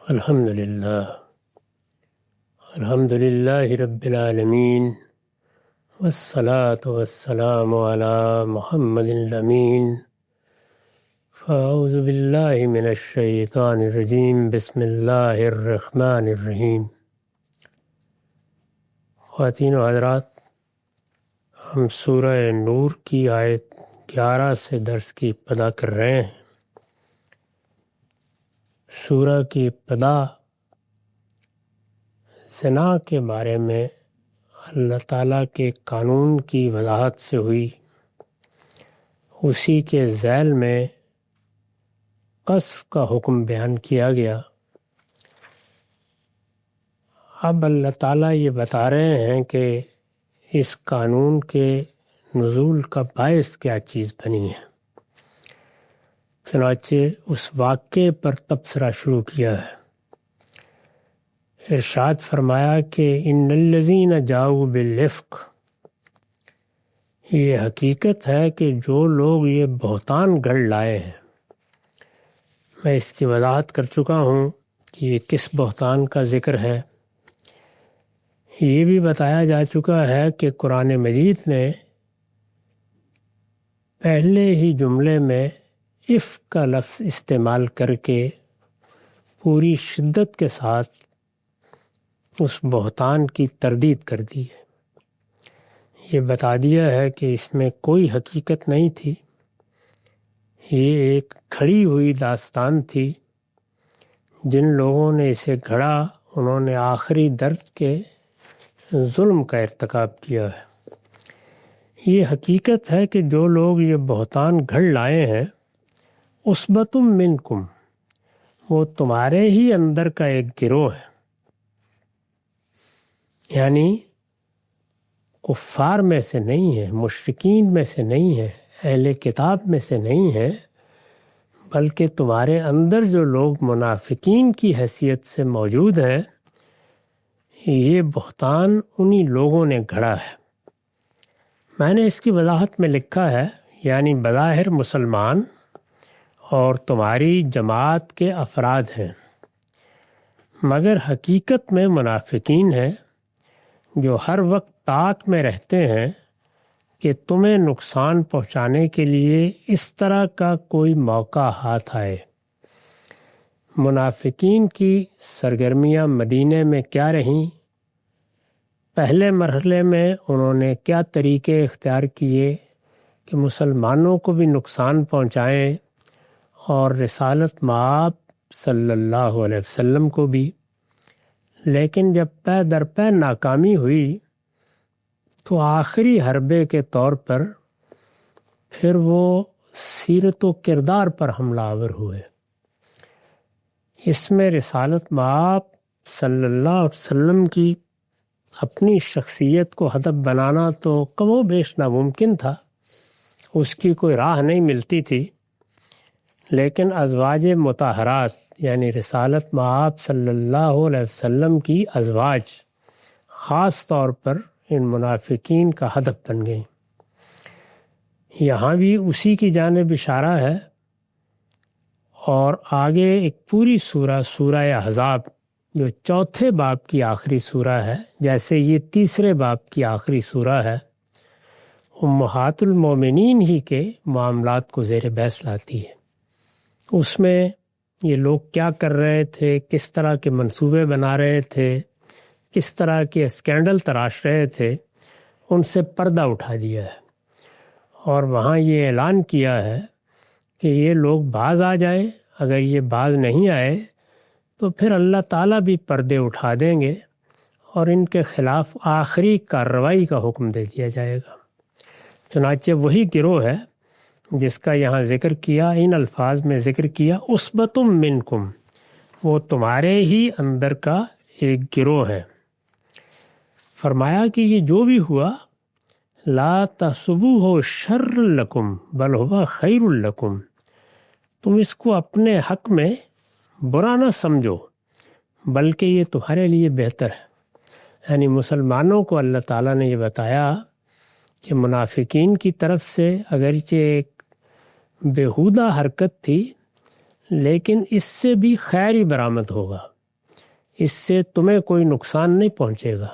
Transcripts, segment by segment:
الحمد للہ رب العالمین والصلاة والسلام علی محمد الامین فاعوذ باللہ من الشیطان الرجیم بسم اللہ الرحمن الرحیم۔ خواتین و حضرات، ہم سورہ نور کی آیت 11 سے درس کی ابتدا کر رہے ہیں۔ سورہ کی ابتدا زنا کے بارے میں اللہ تعالیٰ کے قانون کی وضاحت سے ہوئی، اسی کے ذیل میں قذف کا حکم بیان کیا گیا۔ اب اللہ تعالیٰ یہ بتا رہے ہیں کہ اس قانون کے نزول کا باعث کیا چیز بنی ہے۔ چنانچہ اس واقعے پر تبصرہ شروع کیا ہے۔ ارشاد فرمایا کہ ان الذین جاؤوا بالافک، یہ حقیقت ہے کہ جو لوگ یہ بہتان گھڑ لائے ہیں۔ میں اس کی وضاحت کر چکا ہوں کہ یہ کس بہتان کا ذکر ہے۔ یہ بھی بتایا جا چکا ہے کہ قرآن مجید نے پہلے ہی جملے میں افک کا لفظ استعمال کر کے پوری شدت کے ساتھ اس بہتان کی تردید کر دی ہے۔ یہ بتا دیا ہے کہ اس میں کوئی حقیقت نہیں تھی، یہ ایک کھڑی ہوئی داستان تھی۔ جن لوگوں نے اسے گھڑا انہوں نے آخری درد کے ظلم کا ارتکاب کیا ہے۔ یہ حقیقت ہے کہ جو لوگ یہ بہتان گھڑ لائے ہیں، عصبۃ منکم، وہ تمہارے ہی اندر کا ایک گروہ ہے، یعنی کفار میں سے نہیں ہے، مشرکین میں سے نہیں ہے، اہل کتاب میں سے نہیں ہے، بلکہ تمہارے اندر جو لوگ منافقین کی حیثیت سے موجود ہیں، یہ بہتان انہی لوگوں نے گھڑا ہے۔ میں نے اس کی وضاحت میں لکھا ہے، یعنی بظاہر مسلمان اور تمہاری جماعت کے افراد ہیں، مگر حقیقت میں منافقین ہیں، جو ہر وقت طاق میں رہتے ہیں کہ تمہیں نقصان پہنچانے کے لیے اس طرح کا کوئی موقع ہاتھ آئے۔ منافقین کی سرگرمیاں مدینے میں کیا رہیں؟ پہلے مرحلے میں انہوں نے کیا طریقے اختیار کیے کہ مسلمانوں کو بھی نقصان پہنچائیں اور رسالت مآب صلی اللہ علیہ وسلم کو بھی؟ لیکن جب پے در پے ناکامی ہوئی تو آخری حربے کے طور پر پھر وہ سیرت و کردار پر حملہ آور ہوئے۔ اس میں رسالت مآب صلی اللہ علیہ وسلم کی اپنی شخصیت کو ہدف بنانا تو کم و بیش ناممکن تھا، اس کی کوئی راہ نہیں ملتی تھی، لیکن ازواج مطہرات یعنی رسالت مآب صلی اللہ علیہ وسلم کی ازواج خاص طور پر ان منافقین کا ہدف بن گئیں۔ یہاں بھی اسی کی جانب اشارہ ہے، اور آگے ایک پوری سورہ احزاب جو چوتھے باب کی آخری سورہ ہے، جیسے یہ تیسرے باب کی آخری سورہ ہے، امہات المومنین ہی کے معاملات کو زیر بحث لاتی ہے۔ اس میں یہ لوگ کیا کر رہے تھے، کس طرح کے منصوبے بنا رہے تھے، کس طرح کے اسکینڈل تراش رہے تھے، ان سے پردہ اٹھا دیا ہے، اور وہاں یہ اعلان کیا ہے کہ یہ لوگ باز آ جائیں۔ اگر یہ باز نہیں آئے تو پھر اللہ تعالیٰ بھی پردے اٹھا دیں گے اور ان کے خلاف آخری کارروائی کا حکم دے دیا جائے گا۔ چنانچہ وہی گروہ ہے جس کا یہاں ذکر کیا، ان الفاظ میں ذکر کیا، عصبۃ منکم، وہ تمہارے ہی اندر کا ایک گروہ ہے۔ فرمایا کہ یہ جو بھی ہوا، لا تحسبوہ شر لکم بل ہوا خیر لکم، تم اس کو اپنے حق میں برا نہ سمجھو، بلکہ یہ تمہارے لیے بہتر ہے۔ یعنی مسلمانوں کو اللہ تعالیٰ نے یہ بتایا کہ منافقین کی طرف سے اگرچہ ایک بیہودہ حرکت تھی، لیکن اس سے بھی خیر ہی برآمد ہوگا۔ اس سے تمہیں کوئی نقصان نہیں پہنچے گا۔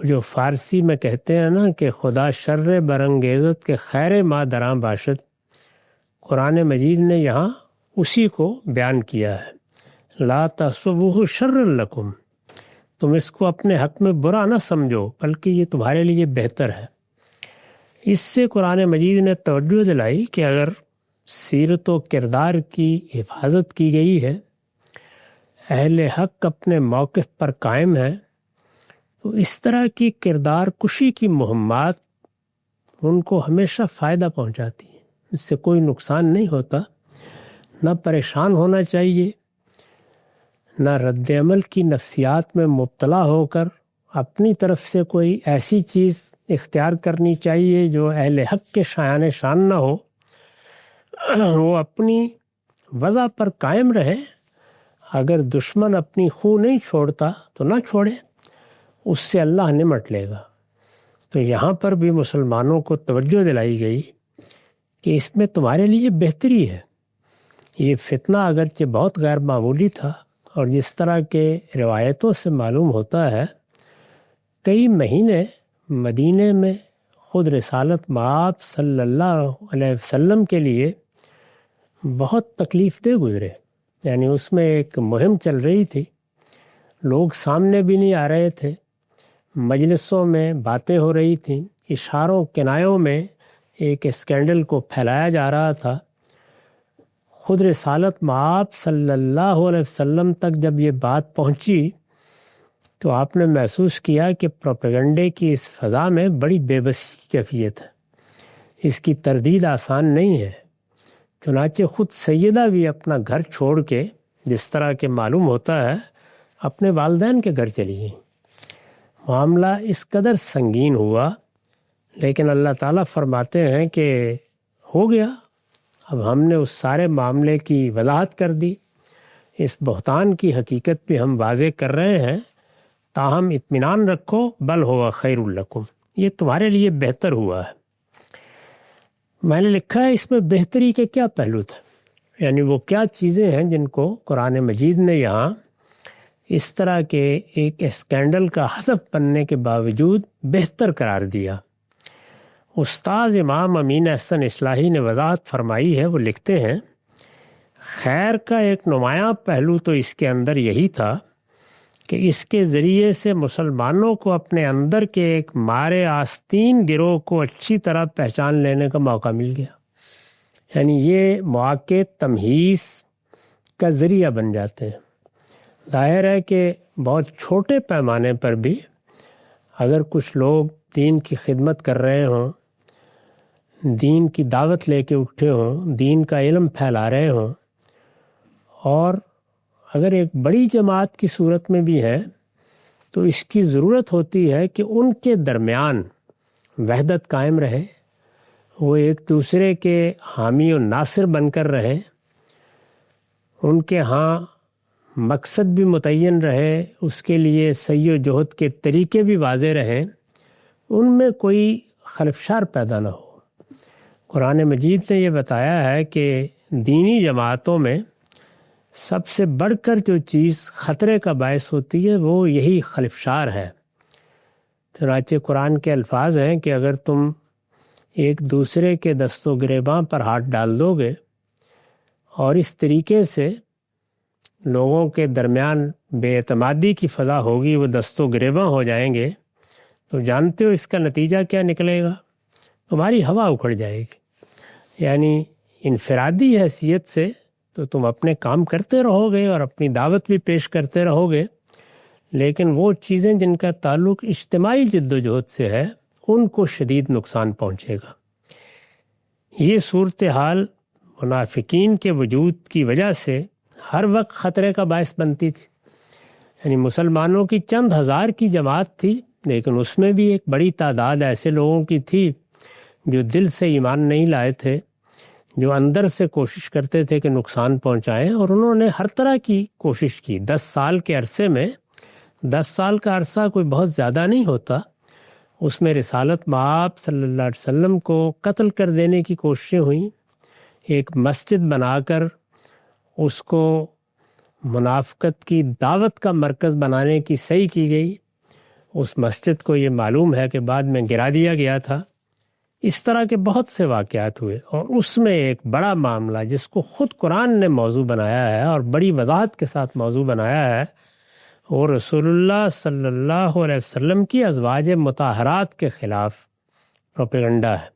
جو فارسی میں کہتے ہیں نا کہ خدا شر برانگیزت کے خیر ما دراں باشد، قرآن مجید نے یہاں اسی کو بیان کیا ہے۔ لا تحسبوہ شر لکم، تم اس کو اپنے حق میں برا نہ سمجھو بلکہ یہ تمہارے لیے بہتر ہے۔ اس سے قرآن مجید نے توجہ دلائی کہ اگر سیرت و کردار کی حفاظت کی گئی ہے، اہل حق اپنے موقف پر قائم ہے، تو اس طرح کی کردار کشی کی مہمات ان کو ہمیشہ فائدہ پہنچاتی ہیں، اس سے کوئی نقصان نہیں ہوتا۔ نہ پریشان ہونا چاہیے، نہ رد عمل کی نفسیات میں مبتلا ہو کر اپنی طرف سے کوئی ایسی چیز اختیار کرنی چاہیے جو اہل حق کے شایان شان نہ ہو۔ وہ اپنی وضع پر قائم رہے، اگر دشمن اپنی خو نہیں چھوڑتا تو نہ چھوڑے، اس سے اللہ نمٹ لے گا۔ تو یہاں پر بھی مسلمانوں کو توجہ دلائی گئی کہ اس میں تمہارے لیے بہتری ہے۔ یہ فتنہ اگرچہ بہت غیر معمولی تھا، اور جس طرح کے روایتوں سے معلوم ہوتا ہے کئی مہینے مدینے میں خود رسالت مآب صلی اللہ علیہ وسلم کے لیے بہت تکلیف دہ گزرے۔ یعنی اس میں ایک مہم چل رہی تھی، لوگ سامنے بھی نہیں آ رہے تھے، مجلسوں میں باتیں ہو رہی تھیں، اشاروں کنایوں میں ایک اسکینڈل کو پھیلایا جا رہا تھا۔ خود رسالت مآب صلی اللہ علیہ وسلم تک جب یہ بات پہنچی تو آپ نے محسوس کیا کہ پروپیگنڈے کی اس فضا میں بڑی بے بسی کی کیفیت ہے، اس کی تردید آسان نہیں ہے۔ چنانچہ خود سیدہ بھی اپنا گھر چھوڑ کے، جس طرح کہ معلوم ہوتا ہے، اپنے والدین کے گھر چلی گئیں۔ معاملہ اس قدر سنگین ہوا، لیکن اللہ تعالیٰ فرماتے ہیں کہ ہو گیا، اب ہم نے اس سارے معاملے کی وضاحت کر دی، اس بہتان کی حقیقت بھی ہم واضح کر رہے ہیں، تاہم اطمینان رکھو، بل ہوا خیر لکم، یہ تمہارے لیے بہتر ہوا ہے۔ میں نے لکھا ہے اس میں بہتری کے کیا پہلو تھے، یعنی وہ کیا چیزیں ہیں جن کو قرآن مجید نے یہاں اس طرح کے ایک اسکینڈل کا ہدف بننے کے باوجود بہتر قرار دیا۔ استاذ امام امین احسن اصلاحی نے وضاحت فرمائی ہے، وہ لکھتے ہیں خیر کا ایک نمایاں پہلو تو اس کے اندر یہی تھا کہ اس کے ذریعے سے مسلمانوں کو اپنے اندر کے ایک مارے آستین گروہ کو اچھی طرح پہچان لینے کا موقع مل گیا۔ یعنی یہ مواقع تمہیز کا ذریعہ بن جاتے ہیں۔ ظاہر ہے کہ بہت چھوٹے پیمانے پر بھی اگر کچھ لوگ دین کی خدمت کر رہے ہوں، دین کی دعوت لے کے اٹھے ہوں، دین کا علم پھیلا رہے ہوں، اور اگر ایک بڑی جماعت کی صورت میں بھی ہے تو اس کی ضرورت ہوتی ہے کہ ان کے درمیان وحدت قائم رہے، وہ ایک دوسرے کے حامی و ناصر بن کر رہے، ان کے ہاں مقصد بھی متعین رہے، اس کے لیے سعی و جہد کے طریقے بھی واضح رہیں، ان میں کوئی خلفشار پیدا نہ ہو۔ قرآن مجید نے یہ بتایا ہے کہ دینی جماعتوں میں سب سے بڑھ کر جو چیز خطرے کا باعث ہوتی ہے وہ یہی خلفشار ہے۔ چنانچہ قرآن کے الفاظ ہیں کہ اگر تم ایک دوسرے کے دست و گریباں پر ہاتھ ڈال دو گے اور اس طریقے سے لوگوں کے درمیان بے اعتمادی کی فضا ہوگی، وہ دست و گریباں ہو جائیں گے، تو جانتے ہو اس کا نتیجہ کیا نکلے گا؟ تمہاری ہوا اکھڑ جائے گی۔ یعنی انفرادی حیثیت سے تو تم اپنے کام کرتے رہو گے اور اپنی دعوت بھی پیش کرتے رہو گے، لیکن وہ چیزیں جن کا تعلق اجتماعی جد و جہد سے ہے ان کو شدید نقصان پہنچے گا۔ یہ صورتحال منافقین کے وجود کی وجہ سے ہر وقت خطرے کا باعث بنتی تھی۔ یعنی مسلمانوں کی چند ہزار کی جماعت تھی، لیکن اس میں بھی ایک بڑی تعداد ایسے لوگوں کی تھی جو دل سے ایمان نہیں لائے تھے، جو اندر سے کوشش کرتے تھے کہ نقصان پہنچائیں، اور انہوں نے ہر طرح کی کوشش کی۔ 10 سال کے عرصے میں، 10 سال کا عرصہ کوئی بہت زیادہ نہیں ہوتا، اس میں رسالت مآب صلی اللہ علیہ وسلم کو قتل کر دینے کی کوششیں ہوئیں، ایک مسجد بنا کر اس کو منافقت کی دعوت کا مرکز بنانے کی صحیح کی گئی، اس مسجد کو یہ معلوم ہے کہ بعد میں گرا دیا گیا تھا۔ اس طرح کے بہت سے واقعات ہوئے، اور اس میں ایک بڑا معاملہ جس کو خود قرآن نے موضوع بنایا ہے اور بڑی وضاحت کے ساتھ موضوع بنایا ہے، وہ رسول اللہ صلی اللہ علیہ وسلم کی ازواج مطہرات کے خلاف پروپیگنڈا ہے۔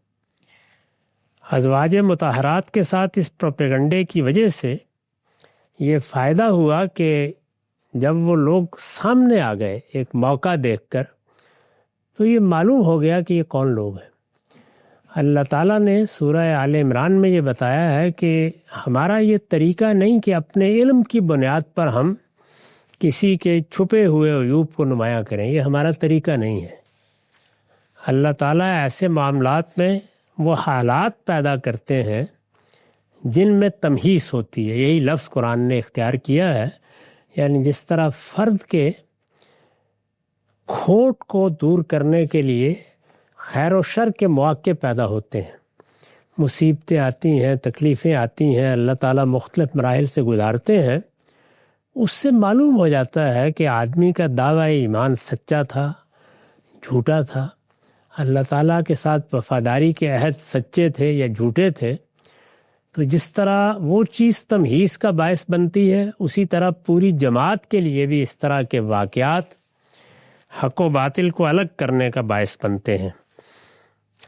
ازواج مطہرات کے ساتھ اس پروپیگنڈے کی وجہ سے یہ فائدہ ہوا کہ جب وہ لوگ سامنے آ گئے ایک موقع دیکھ کر، تو یہ معلوم ہو گیا کہ یہ کون لوگ ہیں۔ اللہ تعالیٰ نے سورہ آل عمران میں یہ بتایا ہے کہ ہمارا یہ طریقہ نہیں کہ اپنے علم کی بنیاد پر ہم کسی کے چھپے ہوئے عیوب کو نمایاں کریں، یہ ہمارا طریقہ نہیں ہے۔ اللہ تعالیٰ ایسے معاملات میں وہ حالات پیدا کرتے ہیں جن میں تمہیز ہوتی ہے، یہی لفظ قرآن نے اختیار کیا ہے۔ یعنی جس طرح فرد کے کھوٹ کو دور کرنے کے لیے خیر و شر کے مواقع پیدا ہوتے ہیں، مصیبتیں آتی ہیں، تکلیفیں آتی ہیں، اللہ تعالیٰ مختلف مراحل سے گزارتے ہیں، اس سے معلوم ہو جاتا ہے کہ آدمی کا دعویٰ ایمان سچا تھا، جھوٹا تھا، اللہ تعالیٰ کے ساتھ وفاداری کے عہد سچے تھے یا جھوٹے تھے۔ تو جس طرح وہ چیز تمہیز کا باعث بنتی ہے، اسی طرح پوری جماعت کے لیے بھی اس طرح کے واقعات حق و باطل کو الگ کرنے کا باعث بنتے ہیں۔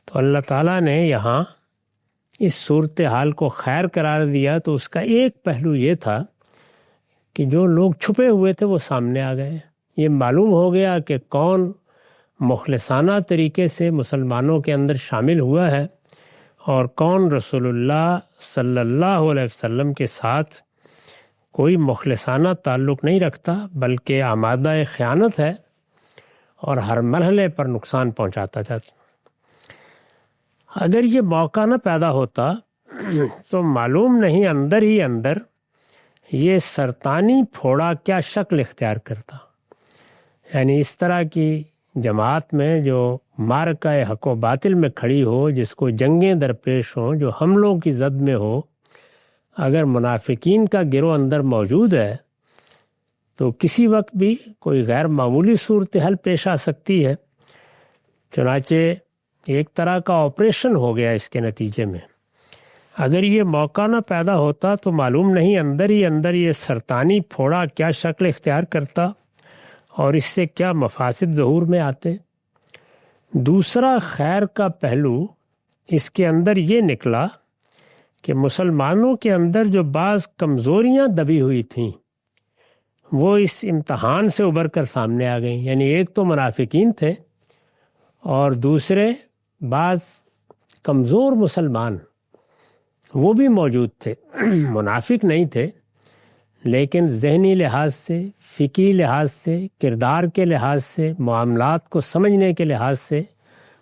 تو اللہ تعالیٰ نے یہاں اس صورتحال کو خیر قرار دیا، تو اس کا ایک پہلو یہ تھا کہ جو لوگ چھپے ہوئے تھے وہ سامنے آ گئے۔ یہ معلوم ہو گیا کہ کون مخلصانہ طریقے سے مسلمانوں کے اندر شامل ہوا ہے اور کون رسول اللہ صلی اللہ علیہ وسلم کے ساتھ کوئی مخلصانہ تعلق نہیں رکھتا، بلکہ آمادہ خیانت ہے اور ہر مرحلے پر نقصان پہنچاتا جاتا۔ اگر یہ موقع نہ پیدا ہوتا تو معلوم نہیں اندر ہی اندر یہ سرطانی پھوڑا کیا شکل اختیار کرتا۔ یعنی اس طرح کی جماعت میں جو معرکہ حق و باطل میں کھڑی ہو، جس کو جنگیں درپیش ہوں، جو حملوں کی زد میں ہو، اگر منافقین کا گروہ اندر موجود ہے تو کسی وقت بھی کوئی غیر معمولی صورتحال پیش آ سکتی ہے۔ چنانچہ ایک طرح کا آپریشن ہو گیا اس کے نتیجے میں۔ اگر یہ موقع نہ پیدا ہوتا تو معلوم نہیں اندر ہی اندر یہ سرطانی پھوڑا کیا شکل اختیار کرتا اور اس سے کیا مفاسد ظہور میں آتے۔ دوسرا خیر کا پہلو اس کے اندر یہ نکلا کہ مسلمانوں کے اندر جو بعض کمزوریاں دبی ہوئی تھیں وہ اس امتحان سے ابھر کر سامنے آ گئیں۔ یعنی ایک تو منافقین تھے اور دوسرے بعض کمزور مسلمان وہ بھی موجود تھے، منافق نہیں تھے لیکن ذہنی لحاظ سے، فکری لحاظ سے، کردار کے لحاظ سے، معاملات کو سمجھنے کے لحاظ سے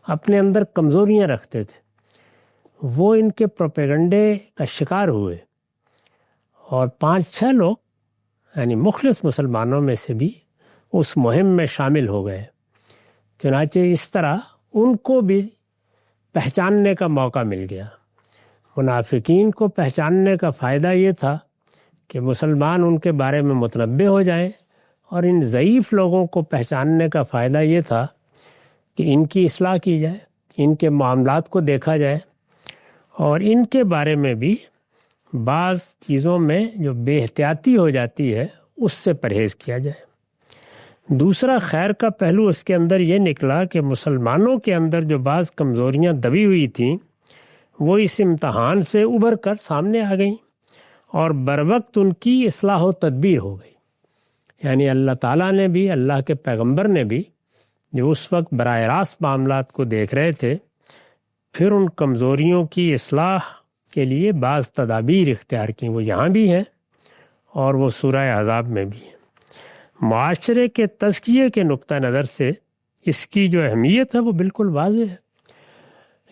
اپنے اندر کمزوریاں رکھتے تھے۔ وہ ان کے پروپیگنڈے کا شکار ہوئے اور 5-6 لوگ یعنی مخلص مسلمانوں میں سے بھی اس مہم میں شامل ہو گئے۔ چنانچہ اس طرح ان کو بھی پہچاننے کا موقع مل گیا۔ منافقین کو پہچاننے کا فائدہ یہ تھا کہ مسلمان ان کے بارے میں متنبہ ہو جائیں، اور ان ضعیف لوگوں کو پہچاننے کا فائدہ یہ تھا کہ ان کی اصلاح کی جائے، ان کے معاملات کو دیکھا جائے اور ان کے بارے میں بھی بعض چیزوں میں جو بے احتیاطی ہو جاتی ہے اس سے پرہیز کیا جائے۔ دوسرا خیر کا پہلو اس کے اندر یہ نکلا کہ مسلمانوں کے اندر جو بعض کمزوریاں دبی ہوئی تھیں وہ اس امتحان سے ابھر کر سامنے آ گئیں اور بروقت ان کی اصلاح و تدبیر ہو گئی۔ یعنی اللہ تعالیٰ نے بھی، اللہ کے پیغمبر نے بھی جو اس وقت براہ راست معاملات کو دیکھ رہے تھے، پھر ان کمزوریوں کی اصلاح کے لیے بعض تدابیر اختیار کی۔ وہ یہاں بھی ہیں اور وہ سورہ احزاب میں بھی ہیں۔ معاشرے کے تزکیے کے نقطہ نظر سے اس کی جو اہمیت ہے وہ بالکل واضح ہے۔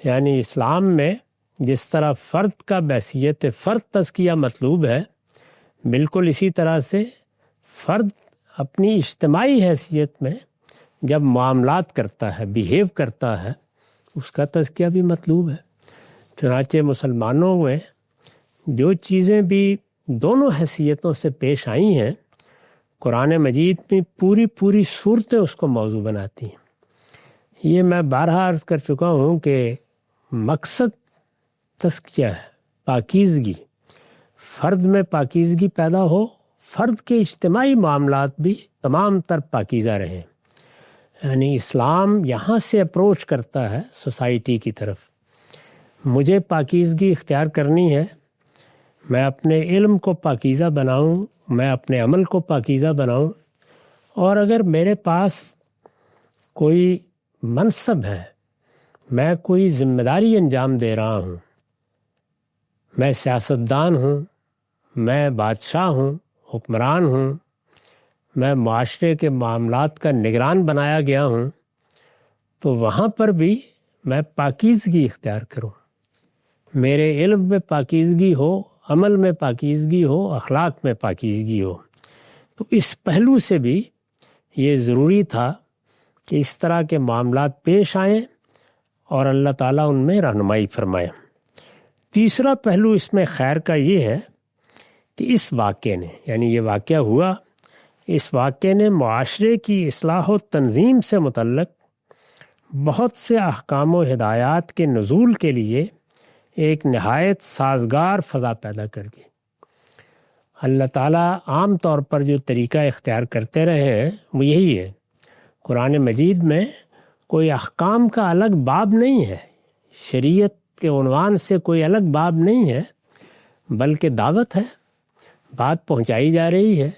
یعنی اسلام میں جس طرح فرد کا بحیثیت فرد تزکیہ مطلوب ہے، بالکل اسی طرح سے فرد اپنی اجتماعی حیثیت میں جب معاملات کرتا ہے، بیہیو کرتا ہے، اس کا تزکیہ بھی مطلوب ہے۔ چنانچہ مسلمانوں میں جو چیزیں بھی دونوں حیثیتوں سے پیش آئی ہیں، قرآن مجید میں پوری صورتیں اس کو موضوع بناتی ہیں۔ یہ میں بارہا عرض کر چکا ہوں کہ مقصد تزکیہ ہے، پاکیزگی، فرد میں پاکیزگی پیدا ہو، فرد کے اجتماعی معاملات بھی تمام تر پاکیزہ رہیں۔ یعنی اسلام یہاں سے اپروچ کرتا ہے سوسائٹی کی طرف، مجھے پاکیزگی اختیار کرنی ہے، میں اپنے علم کو پاکیزہ بناؤں، میں اپنے عمل کو پاکیزہ بناؤں، اور اگر میرے پاس کوئی منصب ہے، میں کوئی ذمہ داری انجام دے رہا ہوں، میں سیاستدان ہوں، میں بادشاہ ہوں، حکمران ہوں، میں معاشرے کے معاملات کا نگران بنایا گیا ہوں، تو وہاں پر بھی میں پاکیزگی اختیار کروں، میرے علم میں پاکیزگی ہو، عمل میں پاکیزگی ہو، اخلاق میں پاکیزگی ہو۔ تو اس پہلو سے بھی یہ ضروری تھا کہ اس طرح کے معاملات پیش آئیں اور اللہ تعالیٰ ان میں رہنمائی فرمائے۔ تیسرا پہلو اس میں خیر کا یہ ہے کہ اس واقعے نے، یعنی یہ واقعہ ہوا، اس واقعے نے معاشرے کی اصلاح و تنظیم سے متعلق بہت سے احکام و ہدایات کے نزول کے لیے ایک نہایت سازگار فضا پیدا کر دی۔ اللہ تعالیٰ عام طور پر جو طریقہ اختیار کرتے رہے ہیں وہ یہی ہے، قرآن مجید میں کوئی احکام کا الگ باب نہیں ہے، شریعت کے عنوان سے کوئی الگ باب نہیں ہے، بلکہ دعوت ہے، بات پہنچائی جا رہی ہے،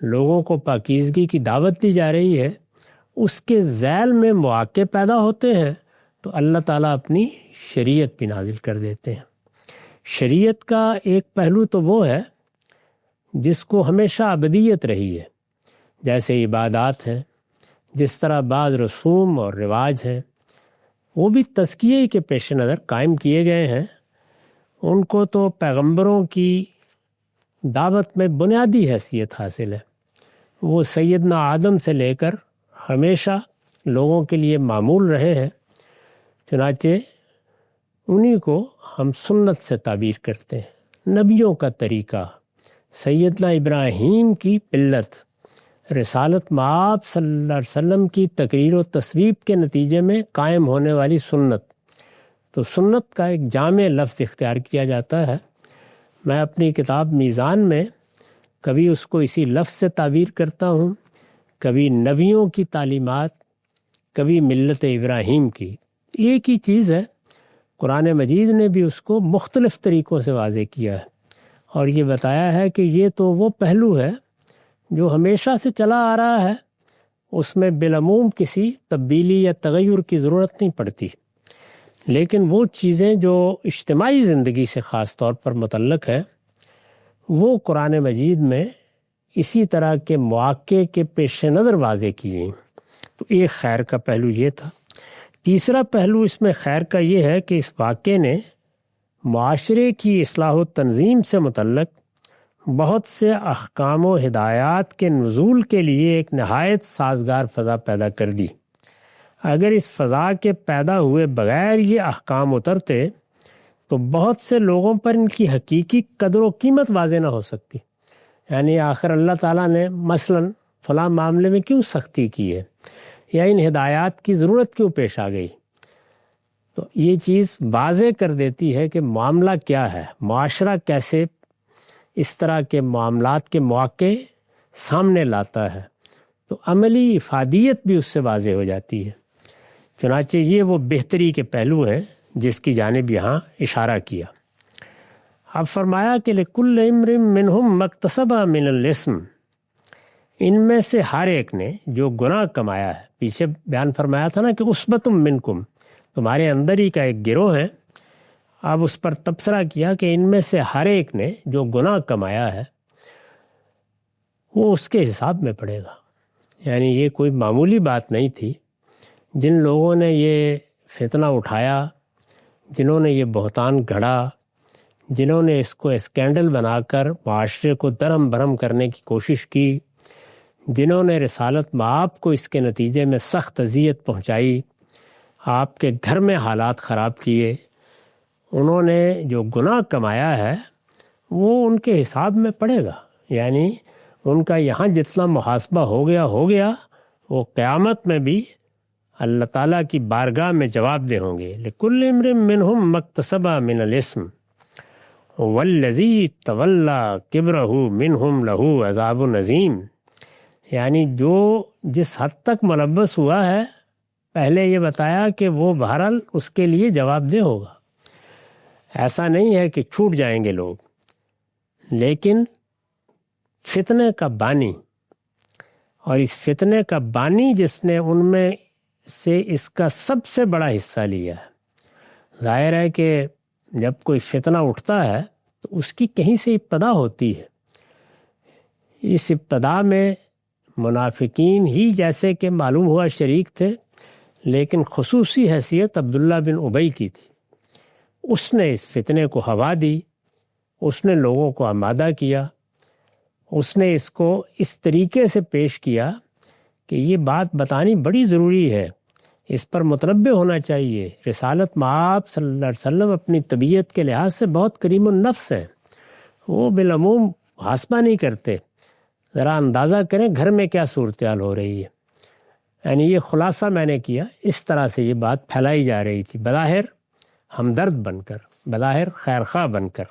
لوگوں کو پاکیزگی کی دعوت دی جا رہی ہے، اس کے ذیل میں مواقع پیدا ہوتے ہیں تو اللہ تعالیٰ اپنی شریعت بھی نازل کر دیتے ہیں۔ شریعت کا ایک پہلو تو وہ ہے جس کو ہمیشہ ابدیت رہی ہے، جیسے عبادات ہیں، جس طرح بعض رسوم اور رواج ہیں وہ بھی تزکیے کے پیش نظر قائم کیے گئے ہیں، ان کو تو پیغمبروں کی دعوت میں بنیادی حیثیت حاصل ہے، وہ سیدنا آدم سے لے کر ہمیشہ لوگوں کے لیے معمول رہے ہیں، چنانچہ انہی کو ہم سنت سے تعبیر کرتے ہیں۔ نبیوں کا طریقہ، سیدنا ابراہیم کی ملت، رسالت مآب صلی اللہ علیہ وسلم کی تقریر و تصویب کے نتیجے میں قائم ہونے والی سنت، تو سنت کا ایک جامع لفظ اختیار کیا جاتا ہے۔ میں اپنی کتاب میزان میں کبھی اس کو اسی لفظ سے تعبیر کرتا ہوں، کبھی نبیوں کی تعلیمات، کبھی ملت ابراہیم کی، ایک ہی چیز ہے۔ قرآن مجید نے بھی اس کو مختلف طریقوں سے واضح کیا ہے اور یہ بتایا ہے کہ یہ تو وہ پہلو ہے جو ہمیشہ سے چلا آ رہا ہے، اس میں بالعموم کسی تبدیلی یا تغیر کی ضرورت نہیں پڑتی، لیکن وہ چیزیں جو اجتماعی زندگی سے خاص طور پر متعلق ہے وہ قرآن مجید میں اسی طرح کے مواقع کے پیش نظر واضح کی گئیں۔ تو ایک خیر کا پہلو یہ تھا۔ تیسرا پہلو اس میں خیر کا یہ ہے کہ اس واقعے نے معاشرے کی اصلاح و تنظیم سے متعلق بہت سے احکام و ہدایات کے نزول کے لیے ایک نہایت سازگار فضا پیدا کر دی۔ اگر اس فضا کے پیدا ہوئے بغیر یہ احکام اترتے تو بہت سے لوگوں پر ان کی حقیقی قدر و قیمت واضح نہ ہو سکتی۔ یعنی آخر اللہ تعالیٰ نے مثلاً فلاں معاملے میں کیوں سختی کی ہے یا ان ہدایات کی ضرورت کیوں پیش آ گئی، تو یہ چیز واضح کر دیتی ہے کہ معاملہ کیا ہے، معاشرہ کیسے اس طرح کے معاملات کے مواقع سامنے لاتا ہے، تو عملی افادیت بھی اس سے واضح ہو جاتی ہے۔ چنانچہ یہ وہ بہتری کے پہلو ہیں جس کی جانب یہاں اشارہ کیا۔ اب فرمایا کہ لِكُلِّ امْرٍ مِّنْهُمْ مَا اكْتَسَبَ مِنَ الْإِثْمِ، ان میں سے ہر ایک نے جو گناہ کمایا ہے، پیچھے بیان فرمایا تھا نا کہ اُصْبَةٌ مِّنْكُمْ، تمہارے اندر ہی کا ایک گروہ ہے، اب اس پر تبصرہ کیا کہ ان میں سے ہر ایک نے جو گناہ کمایا ہے وہ اس کے حساب میں پڑے گا۔ یعنی یہ کوئی معمولی بات نہیں تھی۔ جن لوگوں نے یہ فتنہ اٹھایا، جنہوں نے یہ بہتان گھڑا، جنہوں نے اس کو اسکینڈل بنا کر معاشرے کو درہم برہم کرنے کی کوشش کی، جنہوں نے رسالت مآب کو اس کے نتیجے میں سخت اذیت پہنچائی، آپ کے گھر میں حالات خراب کیے، انہوں نے جو گناہ کمایا ہے وہ ان کے حساب میں پڑے گا، یعنی ان کا یہاں جتنا محاسبہ ہو گیا وہ قیامت میں بھی اللہ تعالیٰ کی بارگاہ میں جواب دہ ہوں گے۔ لِكُلِّ امْرٍ مِّنْهُمْ مَا اكْتَسَبَ مِنَ الْإِثْمِ وَالَّذِي تَوَلَّىٰ كِبْرَهُ مِنْهُمْ لَهُ عَذَابٌ عَظِيمٌ، یعنی جو جس حد تک ملوث ہوا ہے پہلے یہ بتایا کہ وہ بہرحال اس کے لیے جواب دہ ہوگا۔ ایسا نہیں ہے کہ چھوٹ جائیں گے لوگ، لیکن فتنے کا بانی، اور اس فتنے کا بانی جس نے ان میں سے اس کا سب سے بڑا حصہ لیا ہے، ظاہر ہے کہ جب کوئی فتنہ اٹھتا ہے تو اس کی کہیں سے ابتدا ہوتی ہے۔ اس ابتدا میں منافقین ہی جیسے کہ معلوم ہوا شریک تھے، لیکن خصوصی حیثیت عبداللہ بن ابی کی تھی۔ اس نے اس فتنے کو ہوا دی، اس نے لوگوں کو آمادہ کیا، اس نے اس کو اس طریقے سے پیش کیا کہ یہ بات بتانی بڑی ضروری ہے، اس پر متنبہ ہونا چاہیے۔ رسالت مآب صلی اللہ علیہ وسلم اپنی طبیعت کے لحاظ سے بہت کریم النفس ہیں، وہ بالعموم محاسبہ نہیں کرتے۔ ذرا اندازہ کریں گھر میں کیا صورتحال ہو رہی ہے، یعنی یہ خلاصہ میں نے کیا، اس طرح سے یہ بات پھیلائی جا رہی تھی، بظاہر ہمدرد بن کر، بظاہر خیرخواہ بن کر۔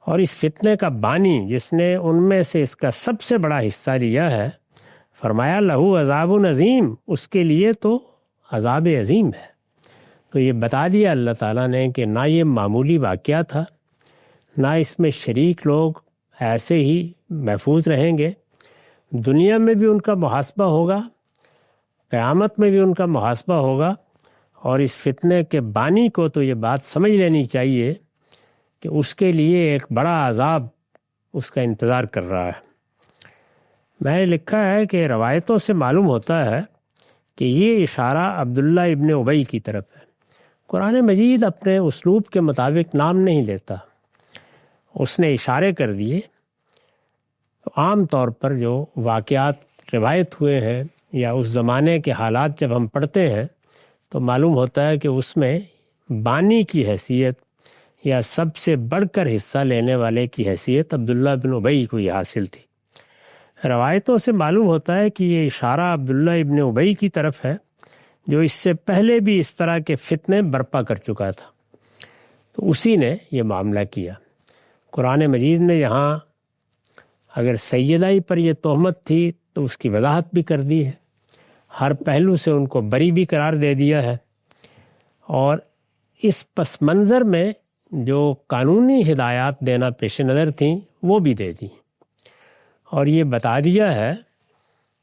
اور اس فتنے کا بانی جس نے ان میں سے اس کا سب سے بڑا حصہ لیا ہے، فرمایا لہو عذاب عظیم، اس کے لیے تو عذاب عظیم ہے۔ تو یہ بتا دیا اللہ تعالیٰ نے کہ نہ یہ معمولی واقعہ تھا، نہ اس میں شریک لوگ ایسے ہی محفوظ رہیں گے، دنیا میں بھی ان کا محاسبہ ہوگا، قیامت میں بھی ان کا محاسبہ ہوگا۔ اور اس فتنے کے بانی کو تو یہ بات سمجھ لینی چاہیے کہ اس کے لیے ایک بڑا عذاب اس کا انتظار کر رہا ہے۔ میں نے لکھا ہے کہ روایتوں سے معلوم ہوتا ہے کہ یہ اشارہ عبداللہ ابن ابی کی طرف ہے۔ قرآن مجید اپنے اسلوب کے مطابق نام نہیں لیتا، اس نے اشارے کر دیے۔ عام طور پر جو واقعات روایت ہوئے ہیں یا اس زمانے کے حالات جب ہم پڑھتے ہیں تو معلوم ہوتا ہے کہ اس میں بانی کی حیثیت یا سب سے بڑھ کر حصہ لینے والے کی حیثیت عبداللہ بن ابی کو یہ حاصل تھی۔ روایتوں سے معلوم ہوتا ہے کہ یہ اشارہ عبداللہ ابن ابی کی طرف ہے، جو اس سے پہلے بھی اس طرح کے فتنے برپا کر چکا تھا، تو اسی نے یہ معاملہ کیا۔ قرآن مجید نے یہاں اگر سیدائی پر یہ تہمت تھی تو اس کی وضاحت بھی کر دی ہے، ہر پہلو سے ان کو بری بھی قرار دے دیا ہے، اور اس پس منظر میں جو قانونی ہدایات دینا پیش نظر تھیں وہ بھی دے دی، اور یہ بتا دیا ہے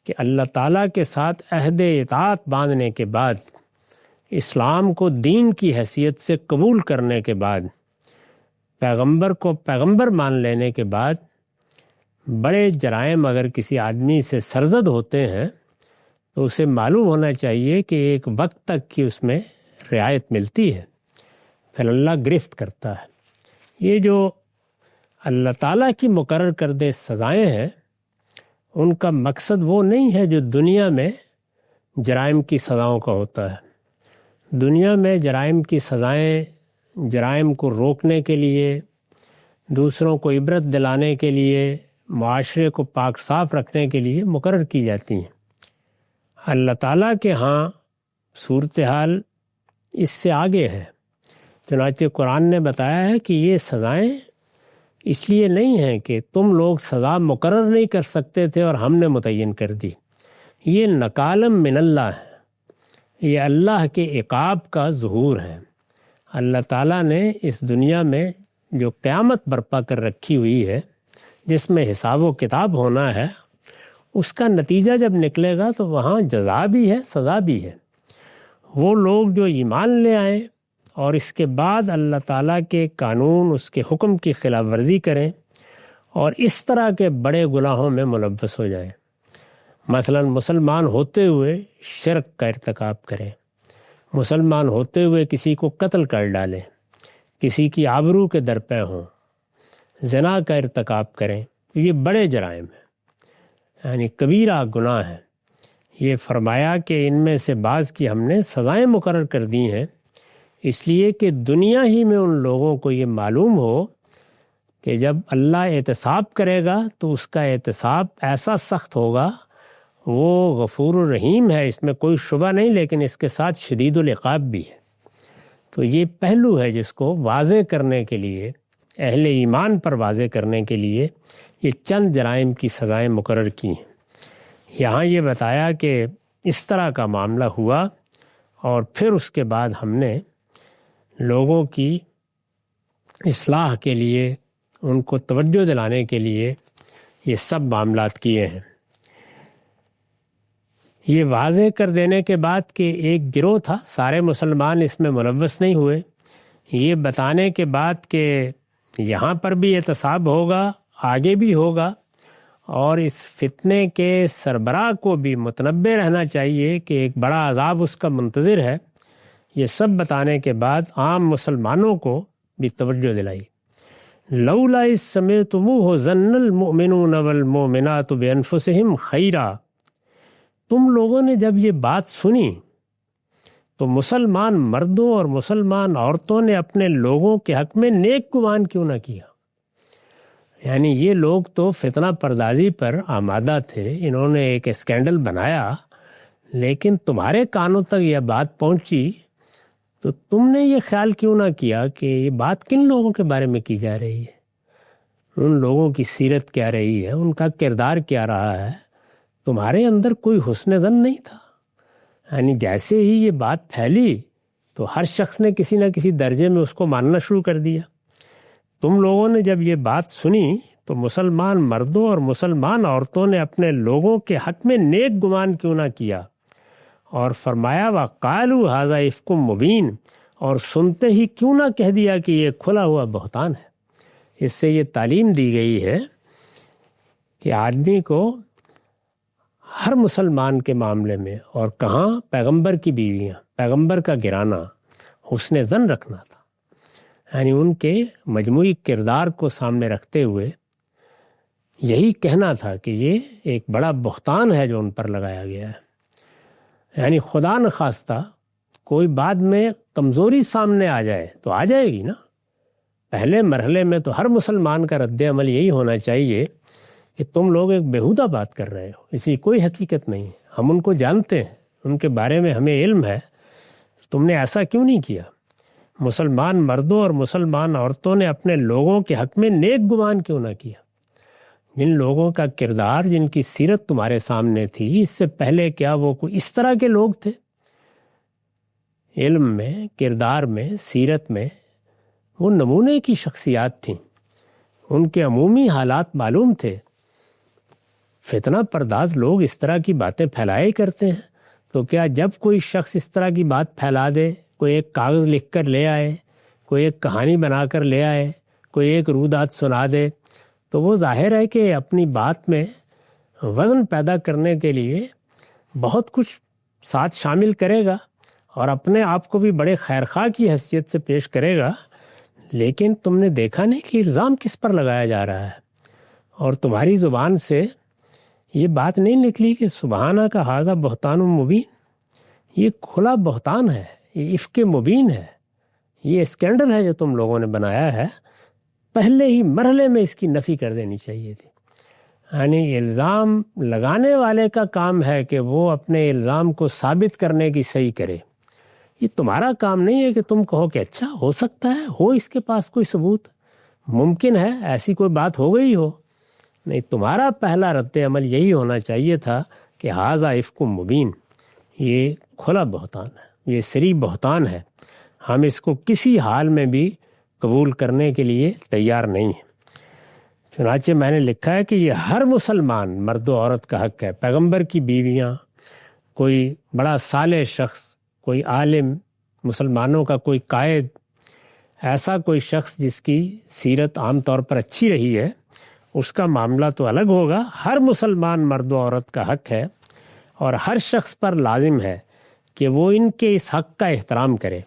کہ اللہ تعالیٰ کے ساتھ عہد اطاعت باندھنے کے بعد، اسلام کو دین کی حیثیت سے قبول کرنے کے بعد، پیغمبر کو پیغمبر مان لینے کے بعد، بڑے جرائم اگر کسی آدمی سے سرزد ہوتے ہیں تو اسے معلوم ہونا چاہیے کہ ایک وقت تک کی اس میں رعایت ملتی ہے، پھر اللہ گرفت کرتا ہے۔ یہ جو اللہ تعالیٰ کی مقرر کردہ سزائیں ہیں، ان کا مقصد وہ نہیں ہے جو دنیا میں جرائم کی سزاؤں کا ہوتا ہے۔ دنیا میں جرائم کی سزائیں جرائم کو روکنے کے لیے، دوسروں کو عبرت دلانے کے لیے، معاشرے کو پاک صاف رکھنے کے لیے مقرر کی جاتی ہیں۔ اللہ تعالیٰ کے ہاں صورتحال اس سے آگے ہے، چنانچہ قرآن نے بتایا ہے کہ یہ سزائیں اس لیے نہیں ہیں کہ تم لوگ سزا مقرر نہیں کر سکتے تھے اور ہم نے متعین کر دی، یہ نکالم من اللہ ہے، یہ اللہ کے عقاب کا ظہور ہے۔ اللہ تعالیٰ نے اس دنیا میں جو قیامت برپا کر رکھی ہوئی ہے، جس میں حساب و کتاب ہونا ہے، اس کا نتیجہ جب نکلے گا تو وہاں جزا بھی ہے، سزا بھی ہے۔ وہ لوگ جو ایمان لے آئیں اور اس کے بعد اللہ تعالیٰ کے قانون، اس کے حکم کی خلاف ورزی کریں اور اس طرح کے بڑے گناہوں میں ملوث ہو جائیں، مثلا مسلمان ہوتے ہوئے شرک کا ارتکاب کریں، مسلمان ہوتے ہوئے کسی کو قتل کر ڈالیں، کسی کی آبرو کے درپے ہوں، زنا کا ارتکاب کریں، یہ بڑے جرائم ہیں، یعنی کبیرہ گناہ ہے۔ یہ فرمایا کہ ان میں سے بعض کی ہم نے سزائیں مقرر کر دی ہیں، اس لیے کہ دنیا ہی میں ان لوگوں کو یہ معلوم ہو کہ جب اللہ احتساب کرے گا تو اس کا احتساب ایسا سخت ہوگا، وہ غفور الرحیم ہے، اس میں کوئی شبہ نہیں، لیکن اس کے ساتھ شدید العقاب بھی ہے۔ تو یہ پہلو ہے جس کو واضح کرنے کے لیے، اہل ایمان پر واضح کرنے کے لیے یہ چند جرائم کی سزائیں مقرر کی ہیں۔ یہاں یہ بتایا کہ اس طرح کا معاملہ ہوا، اور پھر اس کے بعد ہم نے لوگوں کی اصلاح کے لیے، ان کو توجہ دلانے کے لیے یہ سب معاملات کیے ہیں۔ یہ واضح کر دینے کے بعد کہ ایک گروہ تھا، سارے مسلمان اس میں ملوث نہیں ہوئے، یہ بتانے کے بعد کہ یہاں پر بھی احتساب ہوگا، آگے بھی ہوگا، اور اس فتنے کے سربراہ کو بھی متنبہ رہنا چاہیے کہ ایک بڑا عذاب اس کا منتظر ہے، یہ سب بتانے کے بعد عام مسلمانوں کو بھی توجہ دلائی۔ لولا اذ سمعتموہ ظن المؤمنون والمؤمنات بانفسہم خیرا، تم لوگوں نے جب یہ بات سنی تو مسلمان مردوں اور مسلمان عورتوں نے اپنے لوگوں کے حق میں نیک گمان کیوں نہ کیا؟ یعنی یہ لوگ تو فتنہ پردازی پر آمادہ تھے، انہوں نے ایک اسکینڈل بنایا، لیکن تمہارے کانوں تک یہ بات پہنچی تو تم نے یہ خیال کیوں نہ کیا کہ یہ بات کن لوگوں کے بارے میں کی جا رہی ہے، ان لوگوں کی سیرت کیا رہی ہے، ان کا کردار کیا رہا ہے؟ تمہارے اندر کوئی حسن ظن نہیں تھا؟ یعنی جیسے ہی یہ بات پھیلی تو ہر شخص نے کسی نہ کسی درجے میں اس کو ماننا شروع کر دیا۔ تم لوگوں نے جب یہ بات سنی تو مسلمان مردوں اور مسلمان عورتوں نے اپنے لوگوں کے حق میں نیک گمان کیوں نہ کیا، اور فرمایا وَقَالُوا هَذَا إِفْكٌ مُبِينٌ، اور سنتے ہی کیوں نہ کہہ دیا کہ یہ کھلا ہوا بہتان ہے۔ اس سے یہ تعلیم دی گئی ہے کہ آدمی کو ہر مسلمان کے معاملے میں، اور کہاں پیغمبر کی بیویاں، پیغمبر کا گرانا، حسن ظن رکھنا تھا، یعنی ان کے مجموعی کردار کو سامنے رکھتے ہوئے یہی کہنا تھا کہ یہ ایک بڑا بہتان ہے جو ان پر لگایا گیا ہے۔ یعنی خدا نخواستہ کوئی بعد میں کمزوری سامنے آ جائے تو آ جائے گی نا، پہلے مرحلے میں تو ہر مسلمان کا رد عمل یہی ہونا چاہیے کہ تم لوگ ایک بیہودہ بات کر رہے ہو، اسی کوئی حقیقت نہیں، ہم ان کو جانتے ہیں، ان کے بارے میں ہمیں علم ہے، تم نے ایسا کیوں نہیں کیا؟ مسلمان مردوں اور مسلمان عورتوں نے اپنے لوگوں کے حق میں نیک گمان کیوں نہ کیا؟ جن لوگوں کا کردار، جن کی سیرت تمہارے سامنے تھی، اس سے پہلے کیا وہ کوئی اس طرح کے لوگ تھے؟ علم میں، کردار میں، سیرت میں وہ نمونے کی شخصیات تھیں، ان کے عمومی حالات معلوم تھے۔ فتنہ پرداز لوگ اس طرح کی باتیں پھیلایا ہی کرتے ہیں، تو کیا جب کوئی شخص اس طرح کی بات پھیلا دے، کوئی ایک کاغذ لکھ کر لے آئے، کوئی ایک کہانی بنا کر لے آئے، کوئی ایک رودات سنا دے، تو وہ ظاہر ہے کہ اپنی بات میں وزن پیدا کرنے کے لیے بہت کچھ ساتھ شامل کرے گا، اور اپنے آپ کو بھی بڑے خیرخواہ کی حیثیت سے پیش کرے گا، لیکن تم نے دیکھا نہیں کہ الزام کس پر لگایا جا رہا ہے، اور تمہاری زبان سے یہ بات نہیں نکلی کہ سبحانہ کا ھذا بہتان مبین، یہ کھلا بہتان ہے، یہ افک مبین ہے، یہ اسکینڈل ہے جو تم لوگوں نے بنایا ہے، پہلے ہی مرحلے میں اس کی نفی کر دینی چاہیے تھی۔ یعنی الزام لگانے والے کا کام ہے کہ وہ اپنے الزام کو ثابت کرنے کی صحیح کرے، یہ تمہارا کام نہیں ہے کہ تم کہو کہ اچھا ہو سکتا ہے، ہو اس کے پاس کوئی ثبوت، ممکن ہے ایسی کوئی بات ہو گئی ہو۔ نہیں، تمہارا پہلا رد عمل یہی ہونا چاہیے تھا کہ ھذا افک مبین، یہ کھلا بہتان ہے، یہ صریح بہتان ہے، ہم اس کو کسی حال میں بھی قبول کرنے کے لیے تیار نہیں ہیں۔ چنانچہ میں نے لکھا ہے کہ یہ ہر مسلمان مرد و عورت کا حق ہے، پیغمبر کی بیویاں، کوئی بڑا صالح شخص، کوئی عالم، مسلمانوں کا کوئی قائد، ایسا کوئی شخص جس کی سیرت عام طور پر اچھی رہی ہے، اس کا معاملہ تو الگ ہوگا، ہر مسلمان مرد و عورت کا حق ہے، اور ہر شخص پر لازم ہے کہ وہ ان کے اس حق کا احترام کرے۔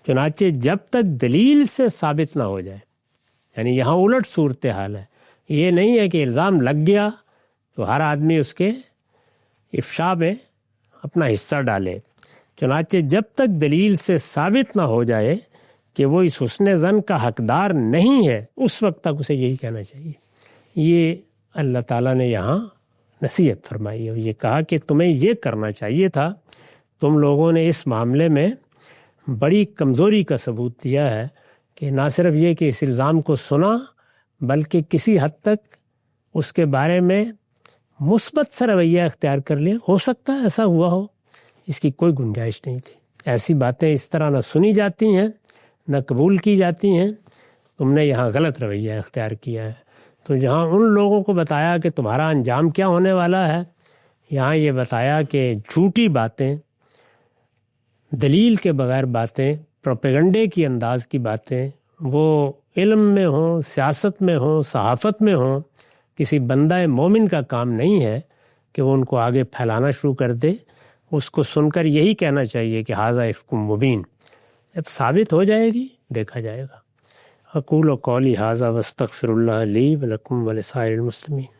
چنانچہ جب تک دلیل سے ثابت نہ ہو جائے، یعنی یہاں الٹ صورتحال ہے، یہ نہیں ہے کہ الزام لگ گیا تو ہر آدمی اس کے افشا میں اپنا حصہ ڈالے۔ چنانچہ جب تک دلیل سے ثابت نہ ہو جائے کہ وہ اس حسن ظن کا حقدار نہیں ہے، اس وقت تک اسے یہی کہنا چاہیے۔ یہ اللہ تعالیٰ نے یہاں نصیحت فرمائی ہے، یہ کہا کہ تمہیں یہ کرنا چاہیے تھا، تم لوگوں نے اس معاملے میں بڑی کمزوری کا ثبوت دیا ہے کہ نہ صرف یہ کہ اس الزام کو سنا بلکہ کسی حد تک اس کے بارے میں مثبت سا رویہ اختیار کر لیا۔ ہو سکتا ہے ایسا ہوا ہو، اس کی کوئی گنجائش نہیں تھی۔ ایسی باتیں اس طرح نہ سنی جاتی ہیں نہ قبول کی جاتی ہیں، تم نے یہاں غلط رویہ اختیار کیا ہے۔ تو جہاں ان لوگوں کو بتایا کہ تمہارا انجام کیا ہونے والا ہے، یہاں یہ بتایا کہ جھوٹی باتیں، دلیل کے بغیر باتیں، پروپیگنڈے کی انداز کی باتیں، وہ علم میں ہوں، سیاست میں ہوں، صحافت میں ہوں، کسی بندہ مومن کا کام نہیں ہے کہ وہ ان کو آگے پھیلانا شروع کر دے۔ اس کو سن کر یہی کہنا چاہیے کہ ھذا افک مبین، جب ثابت ہو جائے گی دیکھا جائے گا۔ اقول قولی ھذا واستغفر اللہ لی ولکم ولسائر المسلمین۔